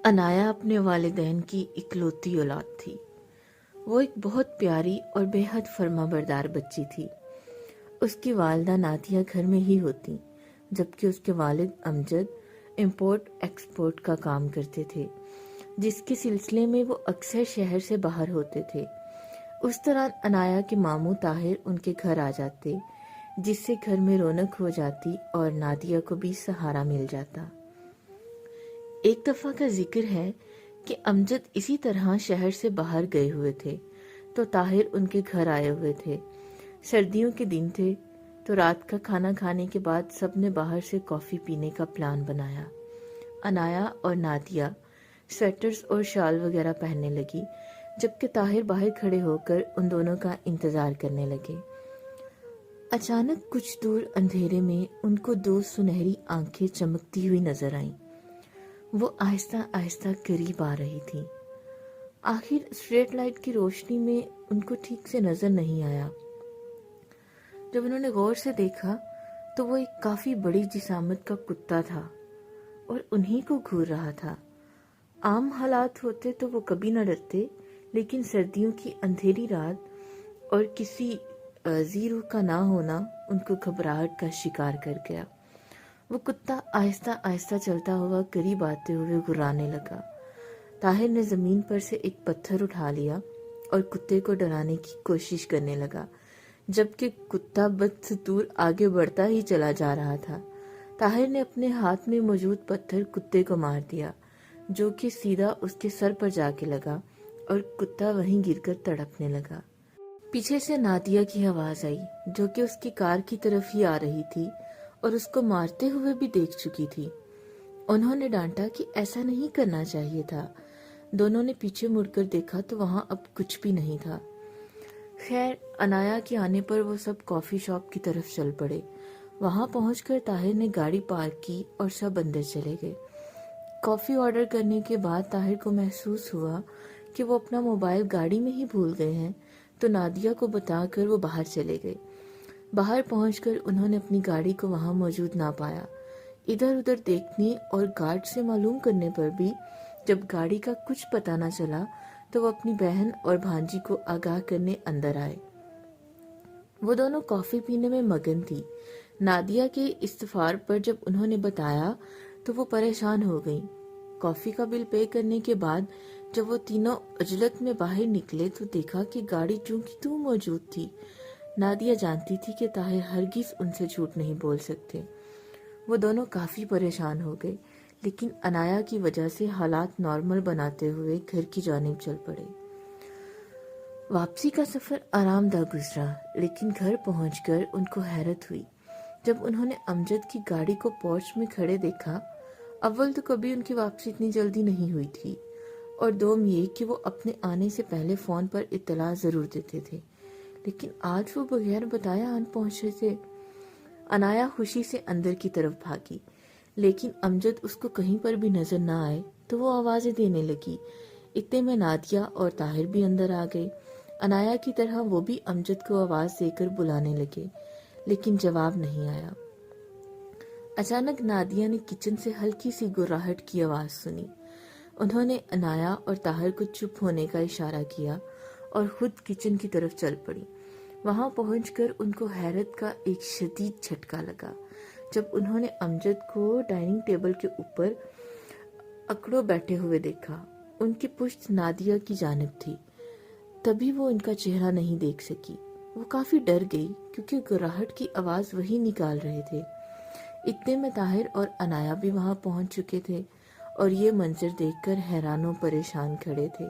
انایا اپنے والدین کی اکلوتی اولاد تھی۔ وہ ایک بہت پیاری اور بے حد فرما بردار بچی تھی۔ اس کی والدہ نادیہ گھر میں ہی ہوتی، جبکہ اس کے والد امجد امپورٹ ایکسپورٹ کا کام کرتے تھے، جس کے سلسلے میں وہ اکثر شہر سے باہر ہوتے تھے۔ اس طرح انایا کے ماموں طاہر ان کے گھر آ جاتے، جس سے گھر میں رونق ہو جاتی اور نادیہ کو بھی سہارا مل جاتا۔ ایک دفعہ کا ذکر ہے کہ امجد اسی طرح شہر سے باہر گئے ہوئے تھے تو طاہر ان کے گھر آئے ہوئے تھے۔ سردیوں کے دن تھے تو رات کا کھانا کھانے کے بعد سب نے باہر سے کافی پینے کا پلان بنایا۔ انایا اور نادیہ سویٹرز اور شال وغیرہ پہننے لگی، جبکہ طاہر باہر کھڑے ہو کر ان دونوں کا انتظار کرنے لگے۔ اچانک کچھ دور اندھیرے میں ان کو دو سنہری آنکھیں چمکتی ہوئی نظر آئیں۔ وہ آہستہ آہستہ قریب آ رہی تھی۔ آخر اسٹریٹ لائٹ کی روشنی میں ان کو ٹھیک سے نظر نہیں آیا۔ جب انہوں نے غور سے دیکھا تو وہ ایک کافی بڑی جسامت کا کتا تھا اور انہی کو گھور رہا تھا۔ عام حالات ہوتے تو وہ کبھی نہ ڈرتے، لیکن سردیوں کی اندھیری رات اور کسی زیرو کا نہ ہونا ان کو گھبراہٹ کا شکار کر گیا۔ وہ کتا آہستہ آہستہ چلتا ہوا قریب آتے ہوئے گھرانے لگا۔ طاہر نے زمین پر سے ایک پتھر اٹھا لیا اور کتے کو ڈرانے کی کوشش کرنے لگا، جبکہ کتا بدستور آگے بڑھتا ہی چلا جا رہا تھا۔ طاہر نے اپنے ہاتھ میں موجود پتھر کتے کو مار دیا، جو کہ سیدھا اس کے سر پر جا کے لگا اور کتا وہیں گر کر تڑپنے لگا۔ پیچھے سے نادیہ کی آواز آئی، جو کہ اس کی کار کی طرف ہی آ رہی تھی اور اس کو مارتے ہوئے بھی دیکھ چکی تھی۔ انہوں نے ڈانٹا کہ ایسا نہیں کرنا چاہیے تھا۔ دونوں نے پیچھے مڑ کر دیکھا تو وہاں اب کچھ بھی نہیں تھا۔ خیر، انایا کے آنے پر وہ سب کافی شاپ کی طرف چل پڑے۔ وہاں پہنچ کر طاہر نے گاڑی پارک کی اور سب اندر چلے گئے۔ کافی آرڈر کرنے کے بعد طاہر کو محسوس ہوا کہ وہ اپنا موبائل گاڑی میں ہی بھول گئے ہیں، تو نادیہ کو بتا کر وہ باہر چلے گئے۔ باہر پہنچ کر انہوں نے اپنی گاڑی کو وہاں موجود نہ پایا۔ ادھر ادھر دیکھنے اور گارڈ سے معلوم کرنے پر بھی جب گاڑی کا کچھ پتہ نہ چلا تو وہ اپنی بہن اور بھانجی کو آگاہ کرنے اندر آئے۔ وہ دونوں کافی پینے میں مگن تھی۔ نادیہ کے استفسار پر جب انہوں نے بتایا تو وہ پریشان ہو گئیں۔ کافی کا بل پے کرنے کے بعد جب وہ تینوں عجلت میں باہر نکلے تو دیکھا کہ گاڑی چوں کی توں موجود تھی۔ نادیہ جانتی تھی کہ طاہر ہرگز ان سے جھوٹ نہیں بول سکتے۔ وہ دونوں کافی پریشان ہو گئے، لیکن انایا کی وجہ سے حالات نارمل بناتے ہوئے گھر کی جانب چل پڑے۔ واپسی کا سفر آرام دہ گزرا، لیکن گھر پہنچ کر ان کو حیرت ہوئی جب انہوں نے امجد کی گاڑی کو پورچ میں کھڑے دیکھا۔ اول تو کبھی ان کی واپسی اتنی جلدی نہیں ہوئی تھی، اور دوم یہ کہ وہ اپنے آنے سے پہلے فون پر اطلاع ضرور دیتے تھے، لیکن آج وہ بغیر بتائے آن پہنچے تھے۔ انایا خوشی سے اندر کی طرف بھاگی، لیکن امجد اس کو کہیں پر بھی نظر نہ آئے تو وہ آوازیں دینے لگی۔ اتنے میں نادیہ اور طاہر بھی اندر آ گئے۔ انایا کی طرح وہ بھی امجد کو آواز دے کر بلانے لگے، لیکن جواب نہیں آیا۔ اچانک نادیہ نے کچن سے ہلکی سی گراہٹ کی آواز سنی۔ انہوں نے انایا اور طاہر کو چپ ہونے کا اشارہ کیا اور خود کچن کی طرف چل پڑی۔ وہاں پہنچ کر ان کو حیرت کا ایک شدید جھٹکا لگا جب انہوں نے امجد کو ڈائننگ ٹیبل کے اوپر اکڑوں بیٹھے ہوئے دیکھا۔ ان کی پشت نادیہ کی جانب تھی، تبھی وہ ان کا چہرہ نہیں دیکھ سکی۔ وہ کافی ڈر گئی کیونکہ گراہٹ کی آواز وہی نکال رہے تھے۔ اتنے میں طاہر اور انایا بھی وہاں پہنچ چکے تھے اور یہ منظر دیکھ کر حیران و پریشان کھڑے تھے۔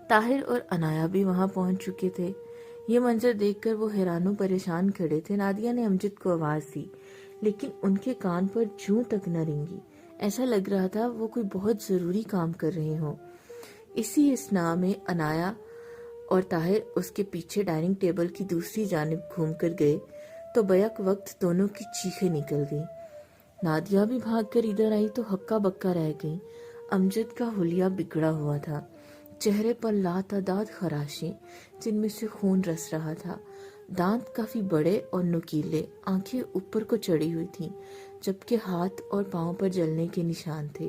طاہر اور انایا بھی وہاں پہنچ چکے تھے۔ یہ منظر دیکھ کر وہ حیران و پریشان کھڑے تھے۔ نادیہ نے امجد کو آواز دی، لیکن ان کے کان پر جوں تک نہ رنگی۔ ایسا لگ رہا تھا وہ کوئی بہت ضروری کام کر رہے ہوں۔ اسی اثناء میں انایا اور طاہر اس کے پیچھے ڈائننگ ٹیبل کی دوسری جانب گھوم کر گئے تو بیک وقت دونوں کی چیخیں نکل گئیں۔ نادیہ بھی بھاگ کر ادھر آئی تو ہکا بکا رہ گئی۔ امجد کا حلیہ بگڑا ہوا تھا، چہرے پر لاتعداد خراشیں جن میں سے خون رس رہا تھا، دانت کافی بڑے اور نوکیلے، آنکھیں اوپر کو چڑھی ہوئی تھیں، جبکہ ہاتھ اور پاؤں پر جلنے کے نشان تھے۔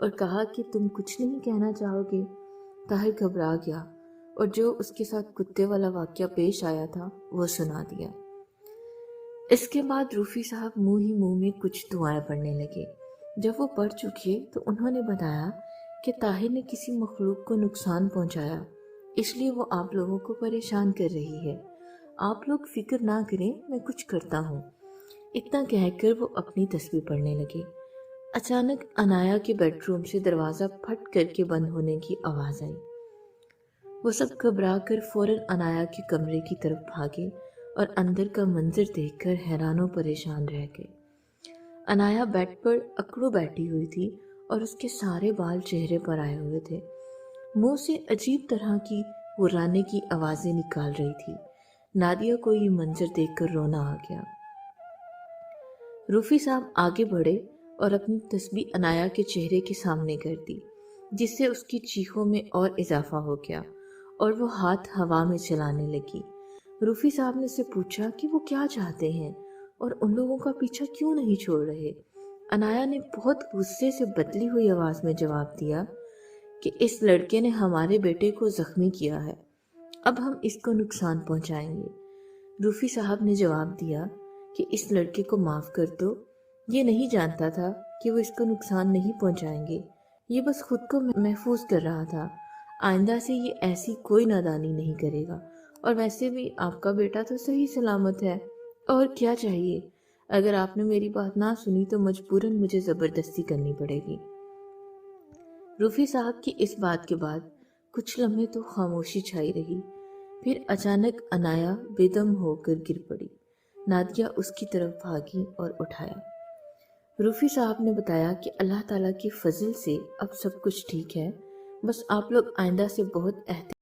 اور کہا کہ تم کچھ نہیں کہنا چاہو گے؟ طاہر گھبرا گیا اور جو اس کے ساتھ کتے والا واقعہ پیش آیا تھا وہ سنا دیا۔ اس کے بعد روفی صاحب منہ ہی منہ میں کچھ دعائیں پڑھنے لگے۔ جب وہ پڑھ چکے تو انہوں نے بتایا کہ طاہر نے کسی مخلوق کو نقصان پہنچایا، اس لیے وہ آپ لوگوں کو پریشان کر رہی ہے۔ آپ لوگ فکر نہ کریں، میں کچھ کرتا ہوں۔ اتنا کہہ کر وہ اپنی تسبیح پڑھنے لگے۔ اچانک انایا کے بیڈ روم سے دروازہ پھٹ کر کے بند ہونے کی آواز آئی۔ وہ سب گھبرا کر فوراً انایا کے کمرے کی طرف بھاگے اور اندر کا منظر دیکھ کر حیران و پریشان رہ گئے۔ انایا بیڈ پر اکڑو بیٹھی ہوئی تھی اور اس کے سارے بال چہرے پر آئے ہوئے تھے۔ منہ سے عجیب طرح کی غرانے کی آوازیں نکال رہی تھی۔ نادیہ کو یہ منظر دیکھ کر رونا آ گیا۔ روفی صاحب آگے بڑھے اور اپنی تسبیح انایا کے چہرے کے سامنے کر دی، جس سے اس کی چیخوں میں اور اضافہ ہو گیا اور وہ ہاتھ ہوا میں چلانے لگی۔ روفی صاحب نے اسے پوچھا کہ وہ کیا چاہتے ہیں اور ان لوگوں کا پیچھا کیوں نہیں چھوڑ رہے۔ انایا نے بہت غصے سے بدلی ہوئی آواز میں جواب دیا کہ اس لڑکے نے ہمارے بیٹے کو زخمی کیا ہے، اب ہم اس کو نقصان پہنچائیں گے۔ روفی صاحب نے جواب دیا کہ اس لڑکے کو معاف کر دو، یہ نہیں جانتا تھا کہ وہ اس کو نقصان نہیں پہنچائیں گے، یہ بس خود کو محفوظ کر رہا تھا، آئندہ سے یہ ایسی کوئی نادانی نہیں کرے گا، اور ویسے بھی آپ کا بیٹا تو صحیح سلامت ہے، اور کیا چاہیے؟ اگر آپ نے میری بات نہ سنی تو مجبوراً مجھے زبردستی کرنی پڑے گی۔ روفی صاحب کی اس بات کے بعد کچھ لمحے تو خاموشی چھائی رہی، پھر اچانک انایا بے دم ہو کر گر پڑی۔ نادیہ اس کی طرف بھاگی اور اٹھایا۔ روفی صاحب نے بتایا کہ اللہ تعالیٰ کی فضل سے اب سب کچھ ٹھیک ہے، بس آپ لوگ آئندہ سے بہت احتیاط